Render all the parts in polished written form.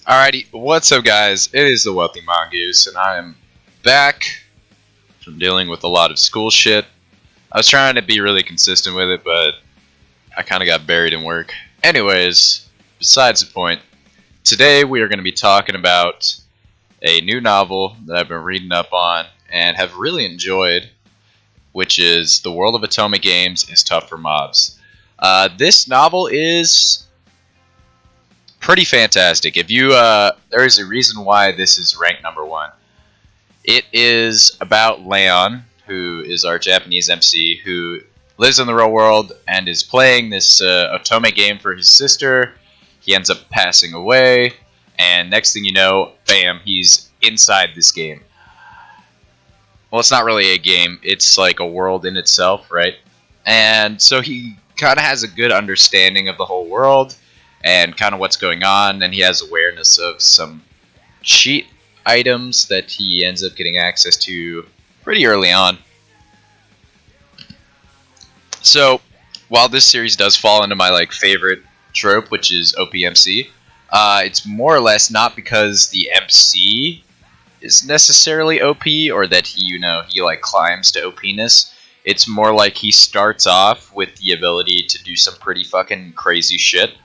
Alrighty, what's up guys? It is the Wealthy Mongoose, and I am back from dealing with a lot of school shit. I was trying to be really consistent with it, but I kind of got buried in work. Anyways, besides the point, today we are going to be talking about a new novel that I've been reading up on and have really enjoyed, which is The World of Otome Games is Tough for Mobs. This novel is pretty fantastic. If you, there is a reason why this is ranked number one. It is about Leon, who is our Japanese MC, who lives in the real world and is playing this Otome game for his sister. He ends up passing away, and next thing you know, bam, he's inside this game. Well, it's not really a game, it's like a world in itself, right? And so he kind of has a good understanding of the whole world and kind of what's going on, and he has awareness of some cheat items that he ends up getting access to pretty early on. So, while this series does fall into my favorite trope, which is OPMC, it's more or less not because the MC is necessarily OP or that he climbs to OPness. It's more like he starts off with the ability to do some pretty fucking crazy shit.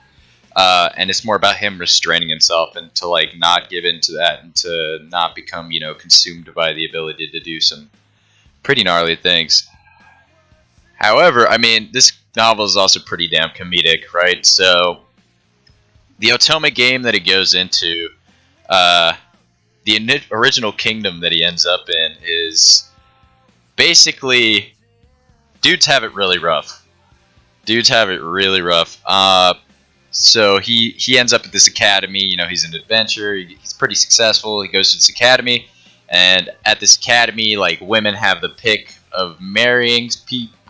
And it's more about him restraining himself and to not give in to that and to not become consumed by the ability to do some pretty gnarly things. However, I mean, this novel is also pretty damn comedic, right? So the Otome game that he goes into, the original kingdom that he ends up in is basically dudes have it really rough. Dudes have it really rough. So he ends up at this academy. He's an adventurer. He's pretty successful. He goes to this academy, and at this academy, women have the pick of marrying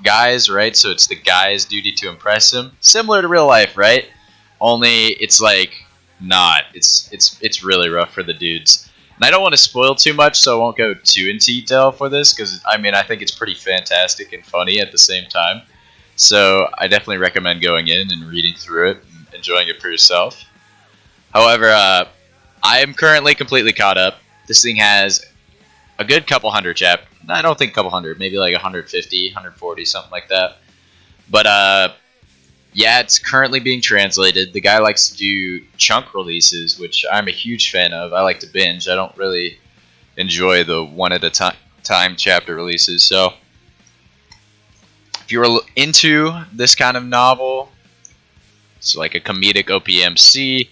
guys, right? So it's the guy's duty to impress him, similar to real life, right? Only it's not. It's really rough for the dudes. And I don't want to spoil too much, so I won't go too into detail for this, because I think it's pretty fantastic and funny at the same time. So I definitely recommend going in and reading through it. Enjoying it for yourself. However, I am currently completely caught up. This thing has a good couple hundred chapters. I don't think a couple hundred, maybe 150, 140, something like that. But yeah, it's currently being translated. The guy likes to do chunk releases, which I'm a huge fan of. I like to binge. I don't really enjoy the one at a time chapter releases. So if you're into this kind of novel, it's like a comedic OPMC.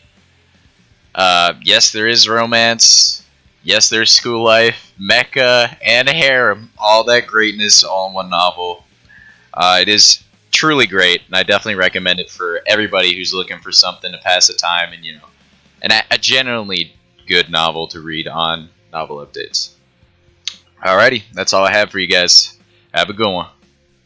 Yes, there is romance. Yes, there's school life, mecha, and a harem. All that greatness all in one novel. It is truly great, and I definitely recommend it for everybody who's looking for something to pass the time and a genuinely good novel to read on Novel Updates. Alrighty, that's all I have for you guys. Have a good one.